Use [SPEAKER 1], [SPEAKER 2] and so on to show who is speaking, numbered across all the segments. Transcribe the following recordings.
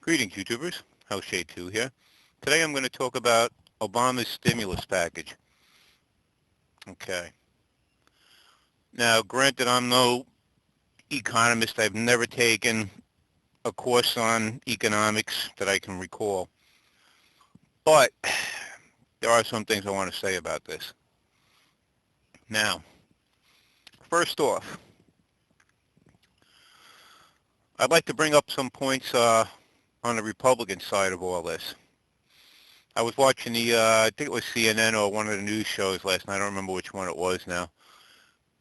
[SPEAKER 1] Greetings, YouTubers. House Shade 2 here. Today I'm going to talk about Obama's stimulus package. Okay. Now, granted, I'm no economist. I've never taken a course on economics that I can recall. But there are some things I want to say about this. Now, first off, I'd like to bring up some points on the Republican side of all this. I was watching I think it was CNN or one of the news shows last night. I don't remember which one it was now,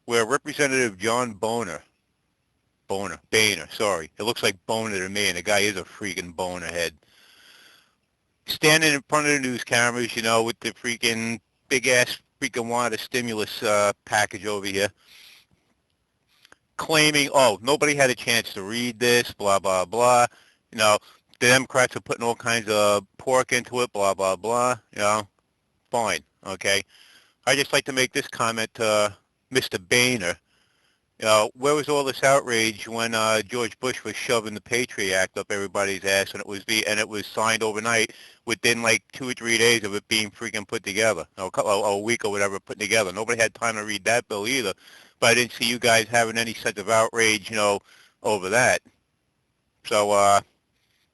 [SPEAKER 1] where Representative John Boehner, sorry. It looks like Boner to me, and the guy is a freaking boner head. Standing in front of the news cameras, with the freaking big-ass freaking wad of stimulus package over here, claiming, oh, nobody had a chance to read this, blah, blah, blah. The Democrats are putting all kinds of pork into it, blah, blah, blah. Fine, okay. I just like to make this comment to Mr. Boehner. Where was all this outrage when George Bush was shoving the Patriot Act up everybody's ass, and it was signed overnight within like 2 or 3 days of it being freaking put together, a week or whatever put together. Nobody had time to read that bill either, but I didn't see you guys having any sense of outrage, over that. So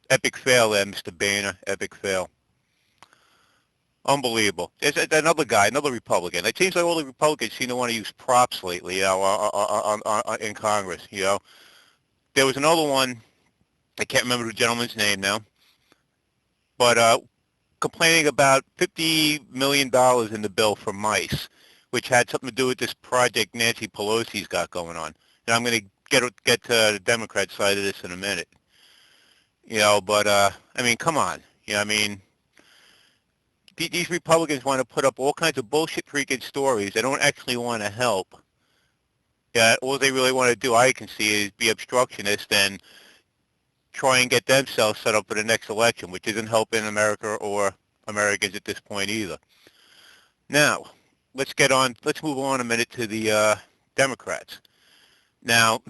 [SPEAKER 1] epic fail there, Mr. Boehner, epic fail. Unbelievable. There's another guy, another Republican. It seems like all the Republicans seem to want to use props lately, in Congress. There was another one. I can't remember the gentleman's name now, but complaining about $50 million in the bill for MICE, which had something to do with this project Nancy Pelosi's got going on. And I'm going to get to the Democrat side of this in a minute. But I mean, come on. These Republicans want to put up all kinds of bullshit freaking stories. They don't actually want to help. Yeah, all they really want to do, I can see, is be obstructionist and try and get themselves set up for the next election, which isn't helping America or Americans at this point either. Now, let's move on a minute to the Democrats. Now,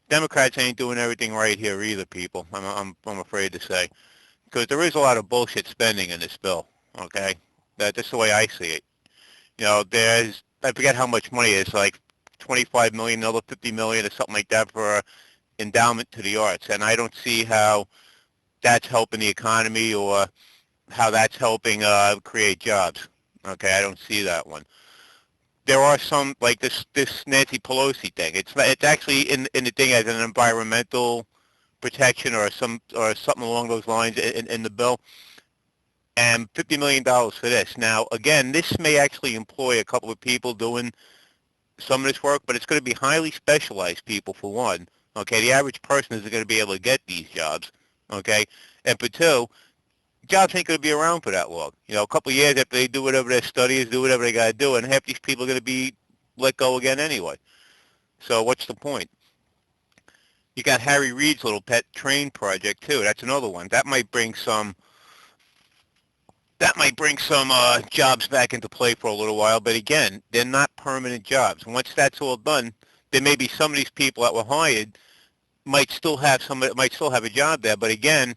[SPEAKER 1] Democrats ain't doing everything right here either, people. I'm afraid to say, because there is a lot of bullshit spending in this bill. Okay, that's the way I see it. I forget how much money it is, like 25 million, another 50 million, or something like that for endowment to the arts, and I don't see how that's helping the economy or how that's helping create jobs. Okay, I don't see that one. There are some like this Nancy Pelosi thing. It's actually in the thing as an environmental protection or something along those lines in the bill. And $50 million for this. Now, again, this may actually employ a couple of people doing some of this work, but it's going to be highly specialized people, for one. Okay, the average person isn't going to be able to get these jobs. Okay, and for two, jobs ain't going to be around for that long. A couple of years after they do whatever their studies, do whatever they got to do, and half these people are going to be let go again anyway. So what's the point? You got Harry Reid's little pet train project, too. That's another one. That might bring some jobs back into play for a little while, but again, they're not permanent jobs. Once that's all done, there may be some of these people that were hired might still have a job there, but again,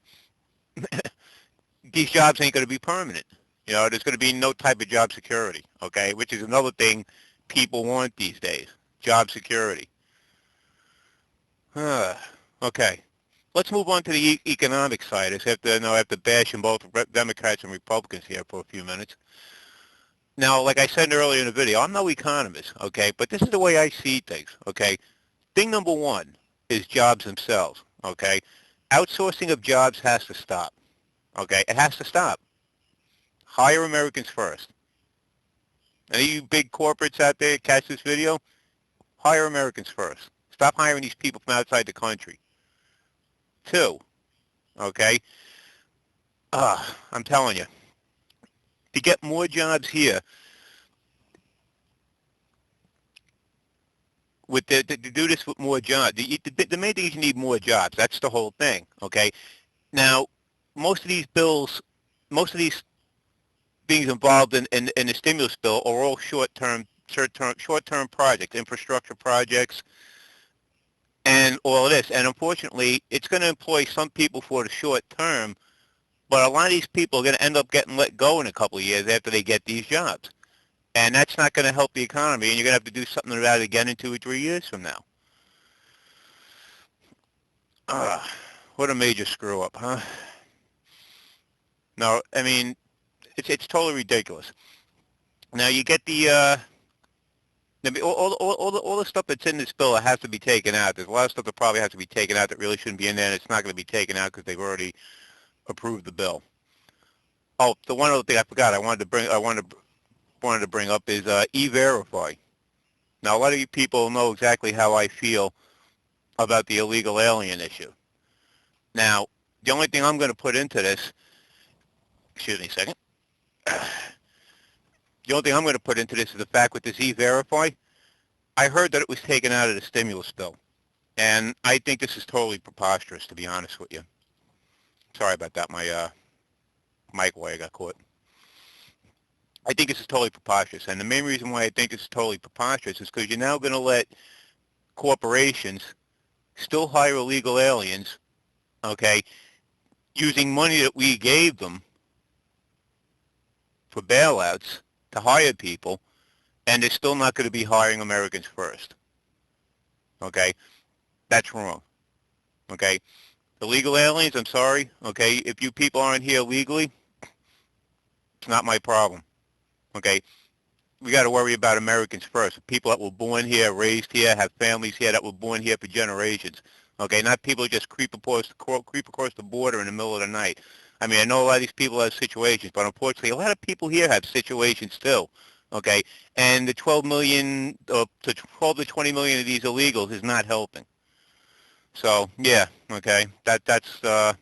[SPEAKER 1] these jobs ain't going to be permanent. There's going to be no type of job security, okay, which is another thing people want these days, job security. Okay. Let's move on to the economic side. I have to bash in both Democrats and Republicans here for a few minutes. Now, like I said earlier in the video, I'm no economist, okay, but this is the way I see things, okay. Thing number one is jobs themselves, okay. Outsourcing of jobs has to stop, okay. It has to stop. Hire Americans first. Any of you big corporates out there catch this video? Hire Americans first. Stop hiring these people from outside the country. Two, okay, I'm telling you, to get more jobs here, to do this with more jobs, the main thing is you need more jobs. That's the whole thing, okay? Now, most of these things involved in the stimulus bill are all short-term projects, infrastructure projects, and all of this. And unfortunately, it's going to employ some people for the short term, but a lot of these people are going to end up getting let go in a couple of years after they get these jobs. And that's not going to help the economy, and you're going to have to do something about it again in 2 or 3 years from now. What a major screw up, huh? No, I mean, it's totally ridiculous. Now you get all the stuff that's in this bill has to be taken out. There's a lot of stuff that probably has to be taken out that really shouldn't be in there, and it's not going to be taken out because they've already approved the bill. Oh, the one other thing I forgot wanted to bring up is E-Verify. Now, a lot of you people know exactly how I feel about the illegal alien issue. Now, the only thing I'm going to put into this, excuse me a second, the only thing I'm going to put into this is the fact with this E-Verify, I heard that it was taken out of the stimulus bill. And I think this is totally preposterous, to be honest with you. Sorry about that. My mic wire got caught. I think this is totally preposterous. And the main reason why I think this is totally preposterous is because you're now going to let corporations still hire illegal aliens, okay, using money that we gave them for bailouts to hire people, and they're still not going to be hiring Americans first. Okay? That's wrong. Okay? Illegal aliens, I'm sorry. Okay? If you people aren't here legally, it's not my problem. Okay? We got to worry about Americans first. People that were born here, raised here, have families here that were born here for generations. Okay? Not people who just creep across the border in the middle of the night. I mean, I know a lot of these people have situations, but unfortunately, a lot of people here have situations still. Okay? And the 12 to 20 million of these illegals is not helping. So, yeah, okay, that's a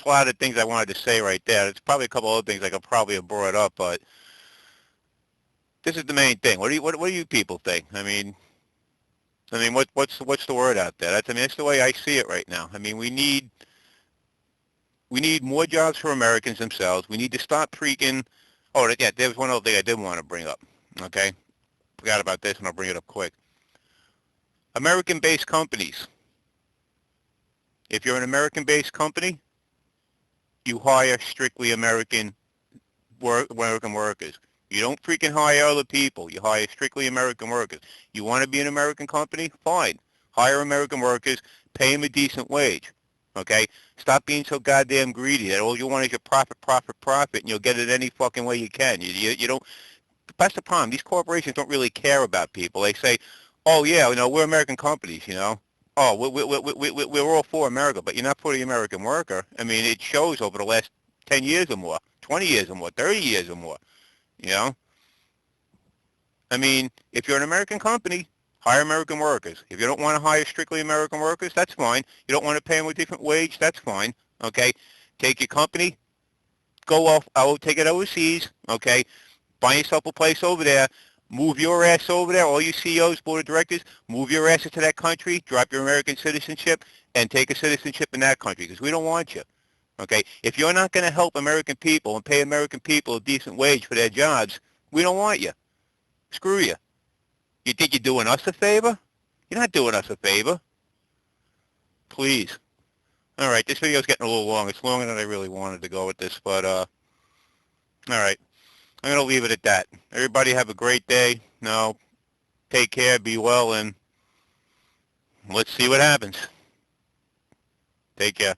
[SPEAKER 1] lot of things I wanted to say right there. There's probably a couple other things I could probably have brought up, but this is the main thing. What do you people think? I mean, what's the word out there? That's the way I see it right now. I mean, we need more jobs for Americans themselves. We need to stop freaking. Oh, yeah, there was one other thing I did want to bring up. Okay, forgot about this, and I'll bring it up quick. American-based companies. If you're an American-based company, you hire strictly American workers. You don't freaking hire other people. You hire strictly American workers. You want to be an American company? Fine. Hire American workers. Pay them a decent wage. Okay? Stop being so goddamn greedy that all you want is your profit, and you'll get it any fucking way you can. You don't. That's the problem. These corporations don't really care about people. They say, oh, yeah, we're American companies, Oh, we're all for America, but you're not for the American worker. I mean, it shows over the last 10 years or more, 20 years or more, 30 years or more, you know? I mean, if you're an American company, hire American workers. If you don't want to hire strictly American workers, that's fine. You don't want to pay them a different wage, that's fine, okay? Take your company, go off, take it overseas, okay? Find yourself a place over there. Move your ass over there. All you CEOs, board of directors, move your ass into that country, drop your American citizenship, and take a citizenship in that country because we don't want you. Okay? If you're not going to help American people and pay American people a decent wage for their jobs, we don't want you. Screw you. You think you're doing us a favor? You're not doing us a favor. Please. All right, this video's getting a little long. It's longer than I really wanted to go with this, but all right. I'm going to leave it at that. Everybody have a great day. No, take care, be well, and let's see what happens. Take care.